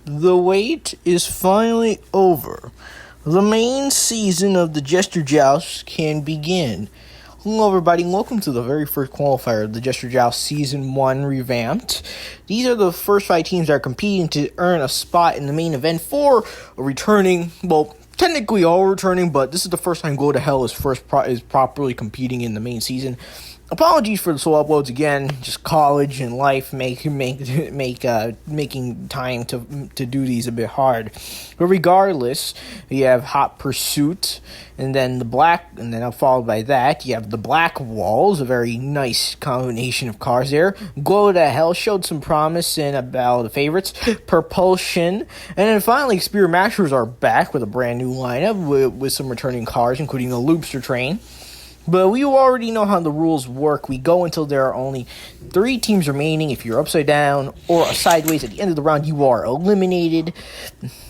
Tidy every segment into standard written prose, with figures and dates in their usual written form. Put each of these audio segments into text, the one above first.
The wait is finally over. The main season of the Jester joust can begin. Hello everybody, and welcome to the very first qualifier of the Jester joust Season 1 revamped. These are the first 5 teams that are competing to earn a spot in the main event for a returning, well, technically all returning, but this is the first time Go to Hell is properly competing in the main season. Apologies for the slow uploads again. Just college and life making time to do these a bit hard. But regardless, you have Hot Pursuit, and then followed by that you have the Black Walls, a very nice combination of cars there. Go to Hell showed some promise in about the favorites. Propulsion, and then finally Spear Mashers are back with a brand new lineup with some returning cars, including the Loopster Train. But we already know how the rules work. We go until there are only 3 teams remaining. If you're upside down or sideways at the end of the round, you are eliminated.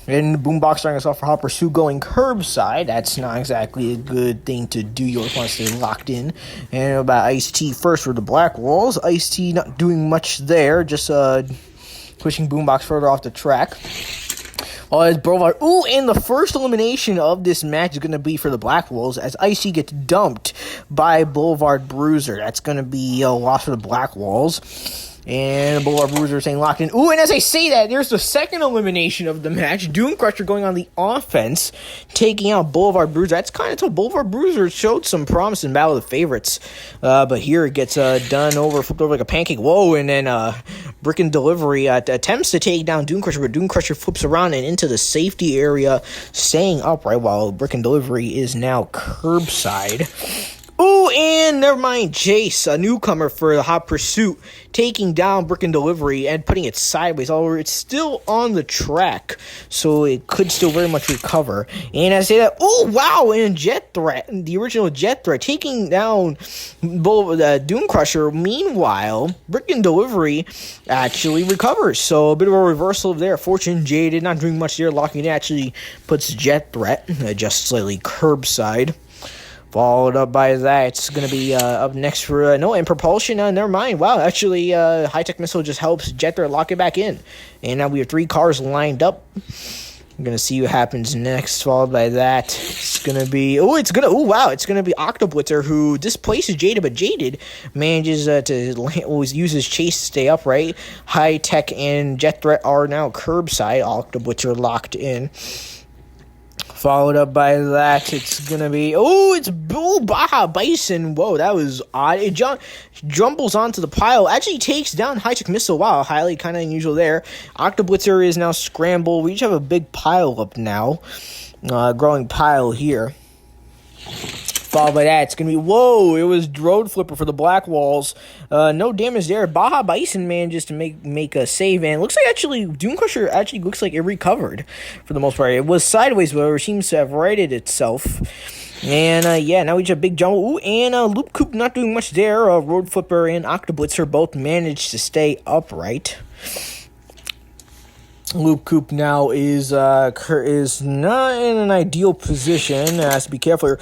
And the Boombox starting us off for Hot Pursuit going curbside. That's not exactly a good thing to do. You always want to stay locked in. And about Ice-T first for the Black Walls. Ice-T not doing much there. Just pushing Boombox further off the track. As Boulevard. And the first elimination of this match is going to be for the Black Wolves as Icy gets dumped by Boulevard Bruiser. That's going to be a loss for the Black Wolves. And Boulevard Bruiser staying locked in. And as I say that, there's the second elimination of the match. Doom Crusher going on the offense, taking out Boulevard Bruiser. That's kind of tough. Boulevard Bruiser showed some promise in Battle of the Favorites. But here it gets flipped over like a pancake. And then Brick and Delivery attempts to take down Doom Crusher, but Doom Crusher flips around and into the safety area, staying upright while Brick and Delivery is now curbside. And never mind, Jace, a newcomer for the Hot Pursuit, taking down Brick and Delivery and putting it sideways. Although it's still on the track, so it could still very much recover. And I say that, and Jet Threat, the original Jet Threat, taking down Doom Crusher. Meanwhile, Brick and Delivery actually recovers. So a bit of a reversal of their fortune. Jaded not doing much there, locking it actually puts Jet Threat just slightly curbside. Followed up by that, it's going to be up next for, and Propulsion, never mind. Wow, actually, High-Tech Missile just helps Jet Threat lock it back in. And now we have 3 cars lined up. I'm going to see what happens next. Followed by that, it's going to be, it's going to be Octoblitzer, who displaces Jaded, but Jaded manages to always use his chase to stay upright. High-Tech and Jet Threat are now curbside. Octoblitzer locked in. Followed up by that, it's going to be, it's Baja Bison. Whoa, that was odd. It jumbles onto the pile, actually takes down High-Tech Missile. Wow, highly kind of unusual there. Octoblitzer is now scrambled. We each have a big pile up now. Growing pile here. Followed by that, it's going to be, it was Road Flipper for the Black Walls. No damage there. Baja Bison manages to make a save, and looks like actually Doom Crusher actually looks like it recovered for the most part. It was sideways, but it seems to have righted itself. And now we just have Big Jumble. And Loop Coop not doing much there. Road Flipper and Octoblitzer both managed to stay upright. Loop Coop now is not in an ideal position. Has to be careful here.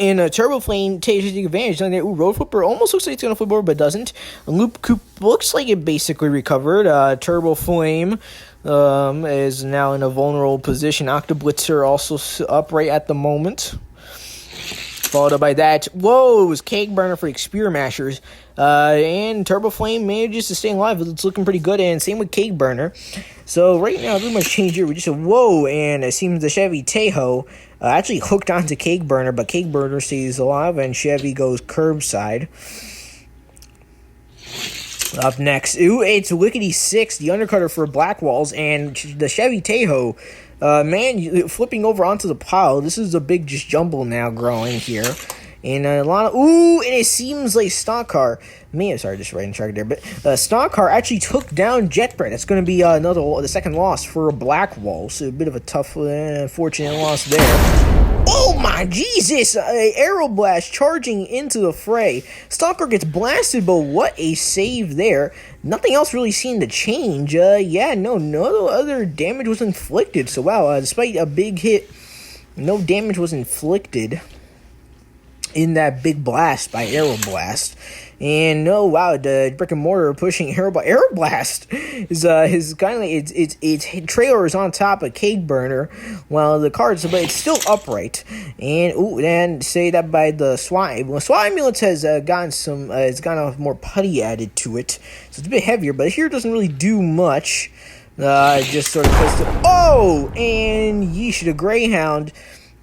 And Turbo Flame takes advantage on there. Road Flipper almost looks like it's going to flip over, but doesn't. Loop Coop looks like it basically recovered. Turbo Flame is now in a vulnerable position. Octoblitzer also upright at the moment. Followed up by that, it was Cake Burner for Spear Mashers. And Turbo Flame manages to stay alive. It's looking pretty good, and same with Cake Burner. So right now, pretty much change here. We just said, and it seems the Chevy Tahoe actually hooked onto Cake Burner, but Cake Burner stays alive, and Chevy goes curbside. Up next, it's Wickedy 6, the undercutter for Black Walls, and the Chevy Tahoe. Flipping over onto the pile. This is a big just jumble now growing here. And a lot of, and it seems like Stock Car, just right in track there, but Stock Car actually took down Jet Threat. That's going to be the second loss for a Black Wall, so a bit of a tough, unfortunate loss there. Oh my Jesus! Aeroblast charging into the fray. Stalker gets blasted, but what a save there. Nothing else really seemed to change. No other damage was inflicted. So wow, despite a big hit, no damage was inflicted. in that big blast by Aeroblast. And oh wow, the brick and mortar pushing Aeroblast is kind of like its trailer is on top of Cake Burner, while the cards, but it's still upright. And and say that by the SWAT. Well, SWAT ambulance has gotten some, it's got a more putty added to it, so it's a bit heavier. But here it doesn't really do much. Just sort of puts and yeesh, the Greyhound.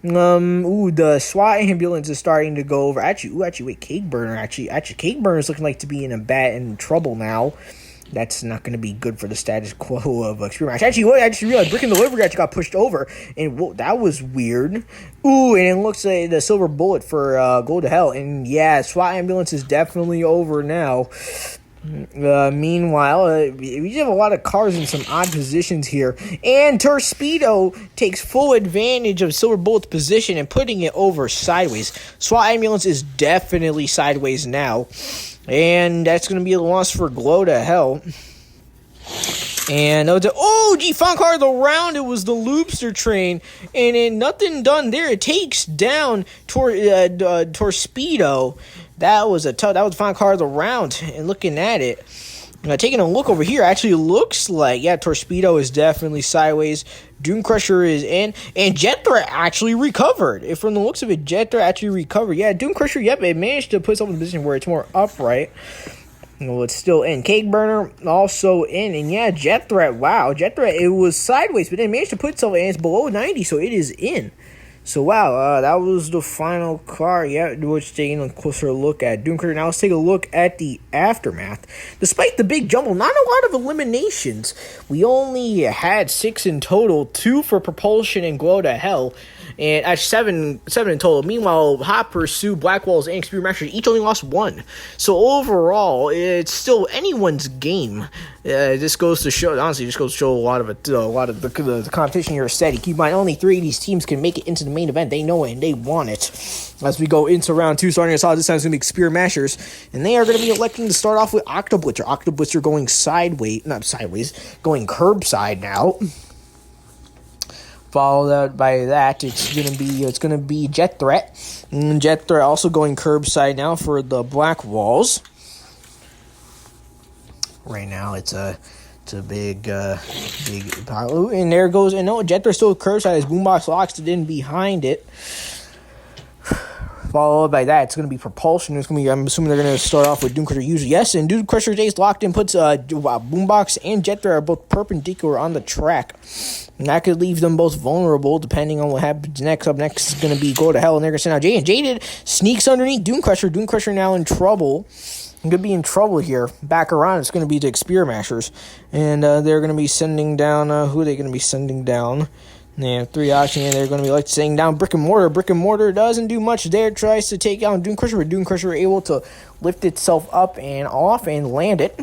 The SWAT ambulance is starting to go over. Wait, Cake Burner, Cake Burner is looking like to be in trouble now. That's not going to be good for the status quo of Experiment. I just realized Brick and Delivery actually got pushed over, and that was weird. And it looks like the silver bullet for Go to Hell, and yeah, SWAT ambulance is definitely over now. Meanwhile, we have a lot of cars in some odd positions here, and Torpedo takes full advantage of Silver Bullet's position and putting it over sideways. SWAT ambulance is definitely sideways now, and that's going to be a loss for Glow to Hell. And final car of the round, it was the Loopster train, and then nothing done there. It takes down Torpedo. That was the final car of the round. And looking at it, taking a look over here, actually looks like, Torpedo is definitely sideways. Doom Crusher is in, and Jet Threat actually recovered. If from the looks of it, Jet Threat actually recovered. Yeah, Doom Crusher, it managed to put itself in a position where it's more upright. Well, it's still in. Cake Burner also in, and Jet Threat. Wow, Jet Threat, it was sideways, but it managed to put itself in. It's below 90, so it is in. So wow, that was the final car. Which taking a closer look at Doomcrusher. Now let's take a look at the aftermath. Despite the big jumble, not a lot of eliminations. We only had 6 in total, 2 for Propulsion and Glow to Hell, and actually 7 in total. Meanwhile, Hot Pursuit, Black Walls, and Experiment Masters each only lost 1. So overall, it's still anyone's game. This goes to show, honestly, a lot of the competition here is steady. Keep in mind, only 3 of these teams can make it into the main event. They know it and they want it. As we go into round 2, starting us off, this time it's going to be Experiment Masters, and they are going to be electing to start off with Octoblitzer. Octoblitzer going going curbside now. Followed by that, it's gonna be Jet Threat. And Jet Threat also going curbside now for the Black Walls. Right now, it's a big pile. And there goes, and no, Jet Threat still curbside as Boombox locks it in behind it. Followed by that, it's going to be Propulsion. It's going to be, I'm assuming they're going to start off with Doomcrusher usually. Yes, and Doomcrusher Jace locked in, puts Boombox and Jet Threat are both perpendicular on the track. And that could leave them both vulnerable depending on what happens next. Up next is going to be Go to Hell, and they're going to send out Jaded. Jaded sneaks underneath Doomcrusher. Doomcrusher now in trouble. I'm going to be in trouble here. Back around, it's going to be the Experiment Masters. And they're going to be sending down, who are they going to be sending down? They have 3 options, and they're going to be saying down Brick and Mortar. Brick and Mortar doesn't do much there. Tries to take out Doomcrusher, but Doomcrusher able to lift itself up and off and land it.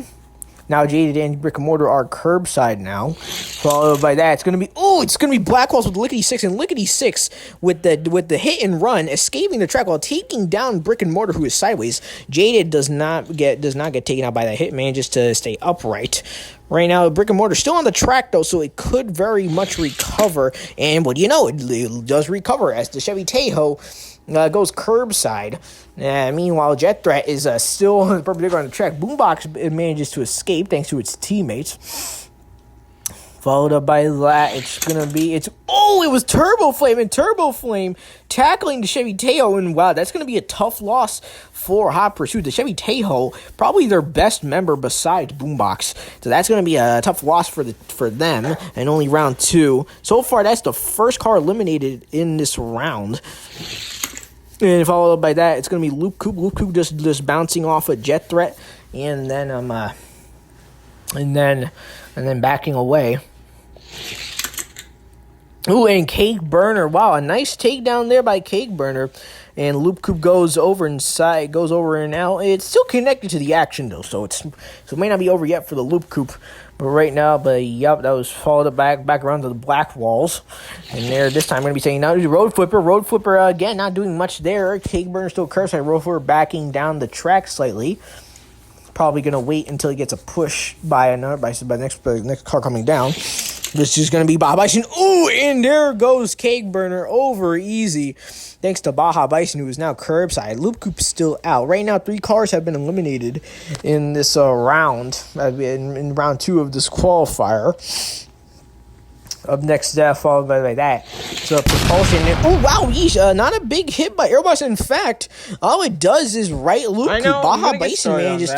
Now Jaded and Brick and Mortar are curbside now. Followed by that, it's going to be Black Walls with Lickety 6, and Lickety 6 with the hit and run, escaping the track while taking down Brick and Mortar, who is sideways. Jaded does not get taken out by that hit, manages to stay upright. Right now, Brick and Mortar still on the track, though, so it could very much recover. And what do you know? It does recover as the Chevy Tahoe goes curbside. Meanwhile, Jet Threat is still perpendicular on the track. Boombox manages to escape thanks to its teammates. Followed up by that, it was Turbo Flame, and Turbo Flame tackling the Chevy Tahoe, and wow, that's going to be a tough loss for Hot Pursuit. The Chevy Tahoe, probably their best member besides Boombox, so that's going to be a tough loss for them, and only round 2. So far, that's the first car eliminated in this round. And followed up by that, it's going to be Loop Coop. Loop Coop just bouncing off a Jet Threat, and then backing away. And Cake Burner. Wow, a nice takedown there by Cake Burner. And Loop Coop goes over and out. It's still connected to the action, though, so it may not be over yet for the Loop Coop. But right now, that was followed up back around to the Black Walls. And there, this time, I'm going to be saying now Road Flipper. Road Flipper, again, not doing much there. Cake Burner still cursing. Road Flipper backing down the track slightly. Probably going to wait until he gets a push by the next car coming down. This is going to be Baja Bison. Ooh, and there goes Cake Burner over easy. Thanks to Baja Bison, who is now curbside. Loop Coop is still out. Right now, 3 cars have been eliminated in this round, in round 2 of this qualifier. Up next, followed by that. So, propulsion. Oh, wow, yeesh. Not a big hit by Airbus. In fact, all it does is right loop. Baja Bison manages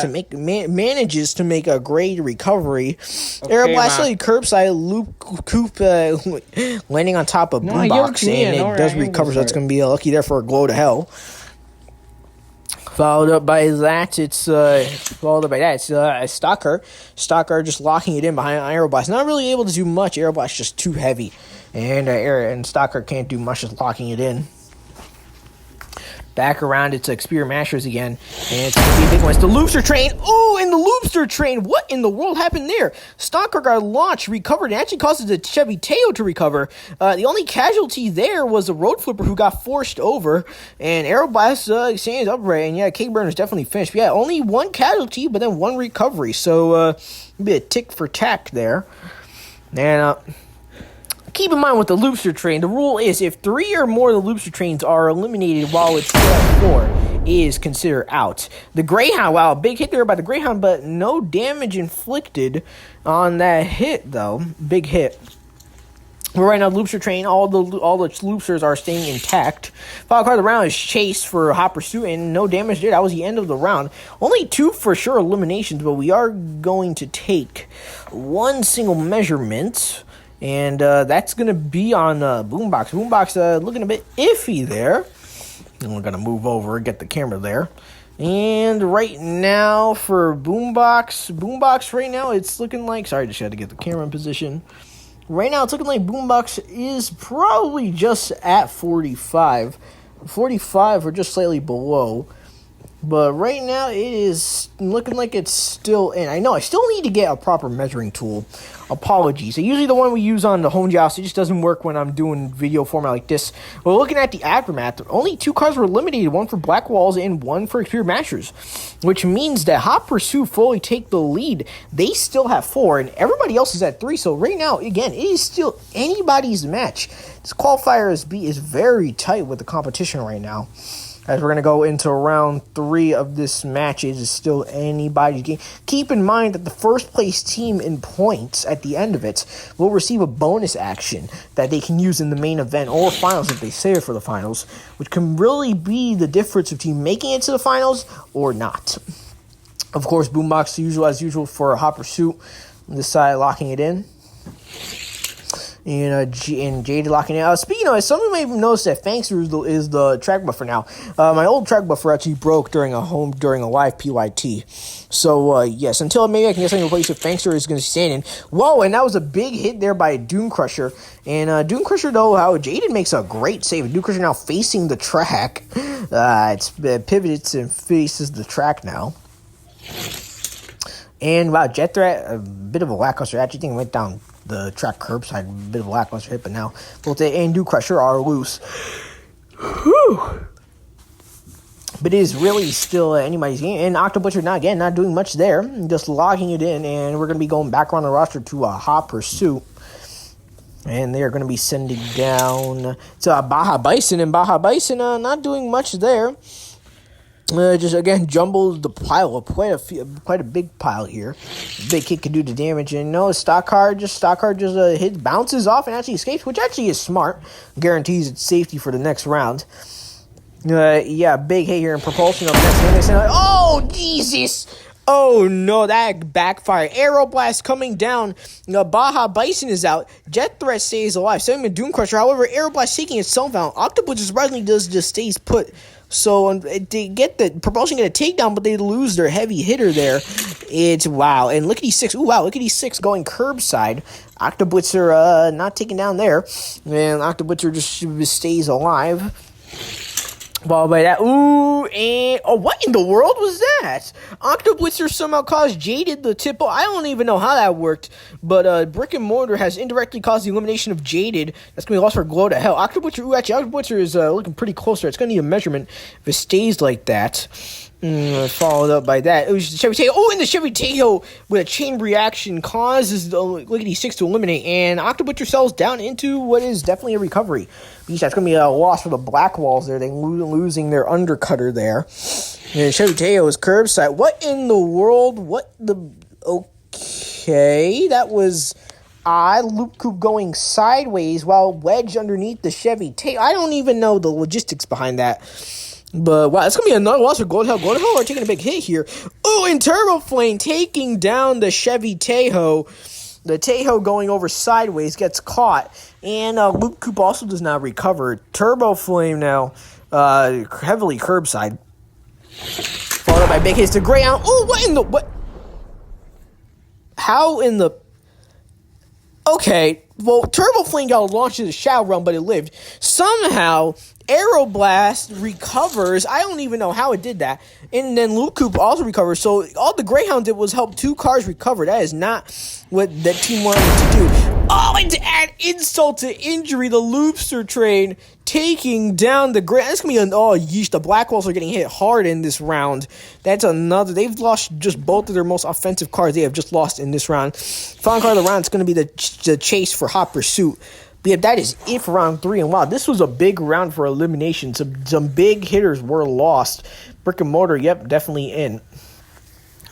to make a great recovery. Okay, Airbus curbside loop Coop landing on top of Boombox, and it does recover, so it's going to be lucky there for a glow to hell. Followed up by that, it's Stocker. Stocker just locking it in behind Aeroblast. Not really able to do much. Aeroblast just too heavy. And Stocker can't do much, just locking it in. Back around, it's Xperia Masters again. And it's going to be a big one. It's the Loopster Train. Oh, and the Loopster Train. What in the world happened there? Stocker got launched, recovered, and actually causes the Chevy Teo to recover. The only casualty there was the Road Flipper who got forced over. And Aeroblast stands upright. And yeah, Cake Burner's definitely finished. But yeah, only 1 casualty, but then 1 recovery. So, be a tick for tack there. And, keep in mind with the Loopster Train, the rule is if 3 or more of the Loopster Trains are eliminated while it's still at 4, is considered out. The Greyhound, wow, big hit there by the Greyhound, but no damage inflicted on that hit, though. Big hit. But right now, Loopster Train, all the Loopsters are staying intact. Final card of the round is Chase for Hot Pursuit, and no damage there. That was the end of the round. Only 2 for sure eliminations, but we are going to take 1 single measurement. And that's going to be on Boombox. Boombox looking a bit iffy there. And we're going to move over and get the camera there. And right now for Boombox right now, it's looking like... Sorry, just had to get the camera in position. Right now, it's looking like Boombox is probably just at 45. 45 or just slightly below. But right now, it is looking like it's still in. I know, I still need to get a proper measuring tool. Apologies. Usually the one we use on the home joust, it just doesn't work when I'm doing video format like this. But looking at the aftermath, only 2 cars were eliminated, 1 for Black Walls and 1 for Xperia Masters. Which means that Hot Pursuit fully take the lead. They still have 4, and everybody else is at 3. So right now, again, it is still anybody's match. This qualifier is very tight with the competition right now. As we're going to go into round 3 of this match, it is still anybody's game. Keep in mind that the first place team in points at the end of it will receive a bonus action that they can use in the main event or finals if they save it for the finals, which can really be the difference between making it to the finals or not. Of course, Boombox, as usual for a Hot Pursuit, on this side locking it in. And Jade locking it. Speaking of, some of you may have noticed that Fangster is the track buffer now. My old track buffer actually broke during a live PYT. So, yes, until maybe I can get something to replace it, Fangster is going to stand in. Whoa, and that was a big hit there by Doom Crusher. And Doom Crusher, though, how Jaden makes a great save. Doom Crusher now facing the track. It's pivoted and faces the track now. And, wow, Jet Threat, a bit of a lackluster. I actually think it went down the track curbside, a bit of a lackluster hit, but now both A and Doom Crusher are loose. Whew. But it is really still anybody's game. And Octobutcher, not doing much there, just logging it in, and we're going to be going back around the roster to a Hot Pursuit. And they are going to be sending down to Baja Bison, and Baja Bison not doing much there. Just again jumbled the pile up, quite a big pile here. Big hit can do the damage, and no stock car just hits, bounces off, and actually escapes, which actually is smart. Guarantees its safety for the next round. Yeah, big hit here in propulsion up next. Oh Jesus! Oh no, that backfired. Aeroblast coming down. Baja Bison is out. Jet Threat stays alive. Same with Doom Crusher. However, Aeroblast taking itself out. Octopus surprisingly just stays put. So they get the propulsion, get a takedown, but they lose their heavy hitter there. It's wow. And Lickety 6. Ooh, wow. Lickety 6 going curbside. Octoblitzer not taken down there. And Octoblitzer just stays alive. Ball by that. Ooh, and what in the world was that? Octoblitzer somehow caused Jaded the tip. I don't even know how that worked, but Brick and Mortar has indirectly caused the elimination of Jaded. That's gonna be lost for glow to hell. Octoblitzer, actually, Octoblitzer is looking pretty close there. It's gonna need a measurement if it stays like that. Followed up by that, it was the Chevy Tahoe. Oh, and the Chevy Tahoe with a chain reaction causes the Lickety 6 to eliminate, and Octobutcher sells down into what is definitely a recovery. That's going to be a loss for the Black Walls there. They're losing their undercutter there. And the Chevy Tahoe is curbside. What in the world? Okay, that was odd. Loop Coupe going sideways while wedged underneath the Chevy Tahoe. I don't even know the logistics behind that. But wow, it's going to be another loss for Gold Hell. Gold Hell are taking a big hit here. Oh, and Turbo Flame taking down the Chevy Tahoe. The Tahoe going over sideways gets caught. And Loop Coupe also does not recover. Turbo Flame now heavily curbside. Followed up by big hits to Greyhound. Oh, what? How in the... Okay, well, Turbo Flame got launched to the Shadow Realm, but it lived. Somehow, Aeroblast recovers. I don't even know how it did that. And then Loop Coupe also recovers. So all the Greyhound did was help two cars recover. That is not what that team wanted to do. Oh, and to add insult to injury, the Loopster train taking down the Greyhound. That's going to be the Black Walls are getting hit hard in this round. That's another. They've lost just both of their most offensive cars. They have just lost in this round. Final car of the round is going to be the chase for Hot Pursuit. But yeah, that is it for round 3. And wow, this was a big round for elimination. Some big hitters were lost. Brick and Mortar, yep, definitely in.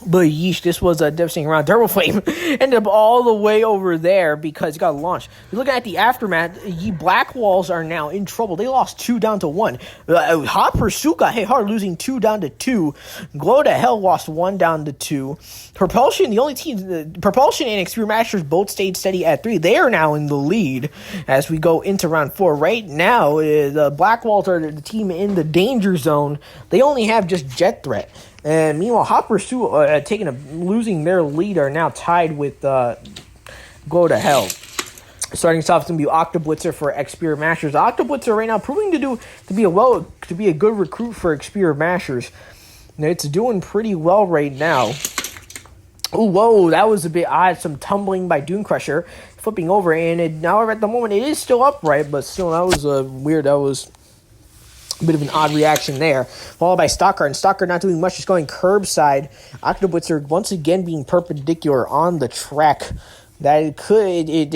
But yeesh, this was a devastating round. Turbo Flame ended up all the way over there because it got launched. You're looking at the aftermath. Ye Black Walls are now in trouble. They lost 2 down to 1. Hot Pursuit got hit hard, losing 2 down to 2. Glow to Hell lost 1 down to 2. Propulsion, the only team, Propulsion and Extreme Masters both stayed steady at 3. They are now in the lead as we go into round 4. Right now, the Black Walls are the team in the danger zone. They only have just Jet Threat. And meanwhile, Hot Pursuit losing their lead are now tied with Glow to Hell. Starting us off, it's going to be Octoblitzer for Xperia Masters. Octoblitzer right now proving to be a good recruit for Xperia Masters. It's doing pretty well right now. Oh, whoa, that was a bit odd. Some tumbling by Dune Crusher, flipping over, and now at the moment it is still upright, but still that was weird. That was a bit of an odd reaction there. Followed by Stalker, and Stalker not doing much, just going curbside. Octoblitzer once again being perpendicular on the track. They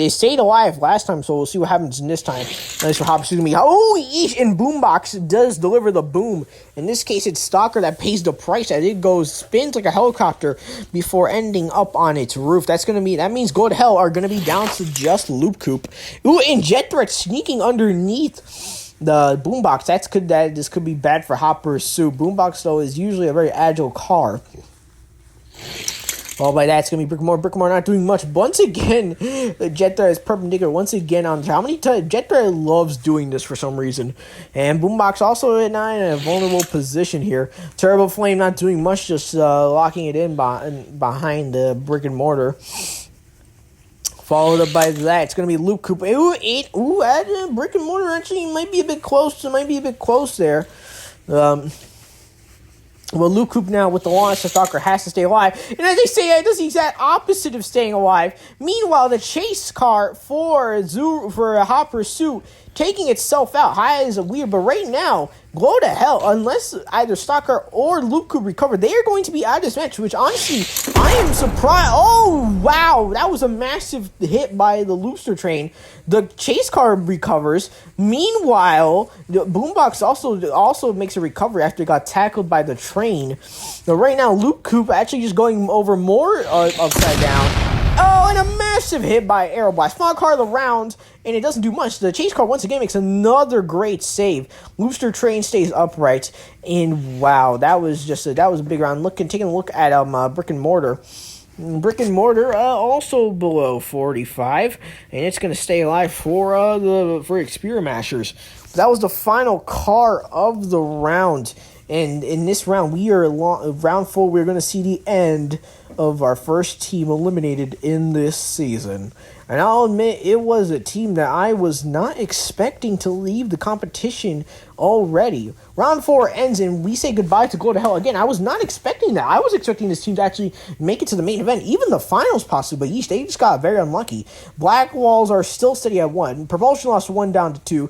stayed alive last time, so we'll see what happens in this time. Nice for Hop, excuse me. Oh, eesh, and Boombox does deliver the boom. In this case, it's Stalker that pays the price as it spins like a helicopter before ending up on its roof. That means Go to Hell are gonna be down to just Loop Coupe. Ooh, and Jet Threat sneaking underneath the Boombox. This could be bad for Hot Pursuit. Boombox though is usually a very agile car. Followed by that, it's going to be Brickmore. Brickmore not doing much. Once again, Jet Threat is perpendicular. Once again, on how many times? Jet Threat loves doing this for some reason. And Boombox also not in a vulnerable position here. Turbo Flame not doing much, just locking it in behind the Brick and Mortar. Followed up by that, it's going to be Loop Coupe. Brick and Mortar actually might be a bit close. It might be a bit close there. Well, Loop Coupe now with the launch, the Stalker has to stay alive. And as they say, it does the exact opposite of staying alive. Meanwhile, the chase car for Hot Pursuit taking itself out. High is weird, but right now, Glow to Hell, unless either Stalker or Loop Coupe recover, they are going to be out of this match, which honestly, I am surprised. Oh, wow, that was a massive hit by the Loopster train. The chase car recovers. Meanwhile, the Boombox also makes a recovery after it got tackled by the train. So right now, Loop Coupe actually just going over more upside down. Oh, and a massive hit by Aeroblast. Final car of the round, and it doesn't do much. The chase car once again makes another great save. Loopster train stays upright, and wow, that was a big round. Taking a look at Brick and Mortar. Brick and Mortar also below 45, and it's going to stay alive for Xperia Masters. That was the final car of the round, and in this round, round 4, we're going to see the end of our first team eliminated in this season. And I'll admit, it was a team that I was not expecting to leave the competition already. Round 4 ends and we say goodbye to Go to Hell. Again, I was not expecting that. I was expecting this team to actually make it to the main event, even the finals possibly, but yeesh, they just got very unlucky. Black Walls are still steady at 1. Propulsion lost 1 down to 2.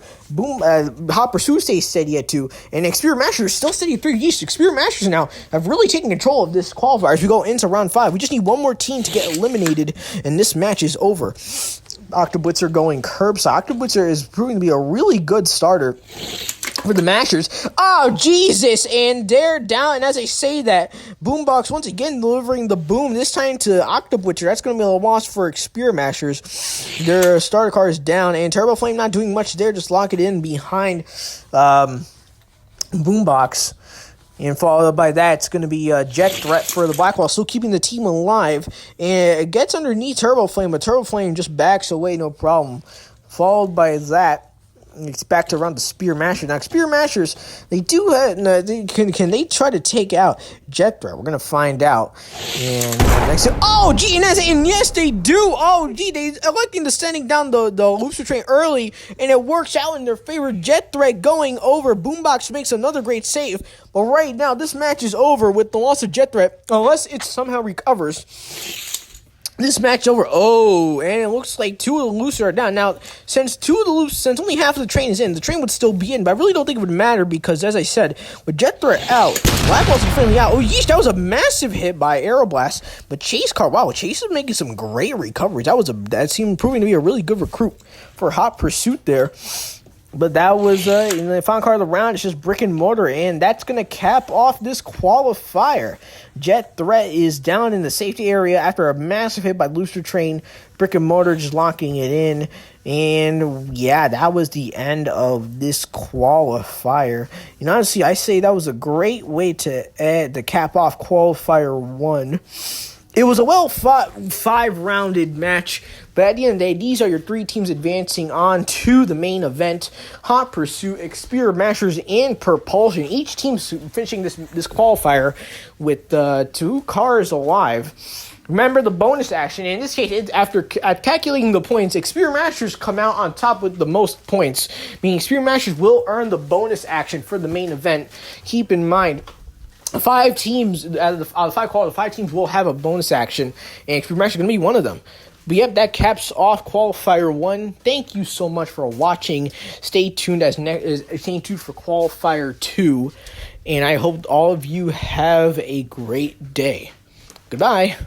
Hot Pursuit stays steady at 2. And Experiment Masters still steady at 3. Yeesh, Experiment Masters now have really taken control of this qualifier as we go into round 5. We just need one more team to get eliminated, and this match is over. Octoblitzer going curbside. Octoblitzer is proving to be a really good starter for the Mashers. Oh, Jesus! And they're down. And as I say that, Boombox once again delivering the boom, this time to Octoblitzer. That's going to be a loss for Spear Mashers. Their starter card is down. And Turbo Flame not doing much there. Just lock it in behind Boombox. And followed by that, it's going to be a Jet Threat for the Blackwall, still keeping the team alive. And it gets underneath Turbo Flame, but Turbo Flame just backs away, no problem. Followed by that, it's back to around the Spear Mashers. Now, Spear Mashers, they do can they try to take out Jet Threat? We're going to find out. And next, oh, gee, and yes, they do. Oh, gee, they electing to sending down the Looster train early, and it works out in their favor. Jet Threat going over. Boombox makes another great save. But right now, this match is over with the loss of Jet Threat, unless it somehow recovers. This match over. Oh, and it looks like 2 of the Loose are down. Now, since only half of the train is in, the train would still be in, but I really don't think it would matter because, as I said, with Jet Threat out, Blackwall's finally out. Oh, yeesh, that was a massive hit by Aeroblast. But Chase Car, wow, Chase is making some great recoveries. That seemed proving to be a really good recruit for Hot Pursuit there. But that was in the final card of the round. It's just Brick and Mortar, and that's going to cap off this qualifier. Jet Threat is down in the safety area after a massive hit by Looster Train. Brick and Mortar just locking it in. And yeah, that was the end of this qualifier. And honestly, I say that was a great way to cap off qualifier 1. It was a well-fought 5-rounded match, but at the end of the day, these are your 3 teams advancing on to the main event. Hot Pursuit, Experiment Mashers, and Propulsion. Each team finishing this qualifier with 2 cars alive. Remember the bonus action. In this case, after calculating the points, Experiment Mashers come out on top with the most points, meaning Experiment Mashers will earn the bonus action for the main event. Keep in mind, 5 teams out of the 5 qualifiers, 5 teams will have a bonus action, and Experiment Mashers is going to be one of them. But yep, that caps off qualifier 1. Thank you so much for watching. Stay tuned stay tuned for qualifier 2, and I hope all of you have a great day. Goodbye.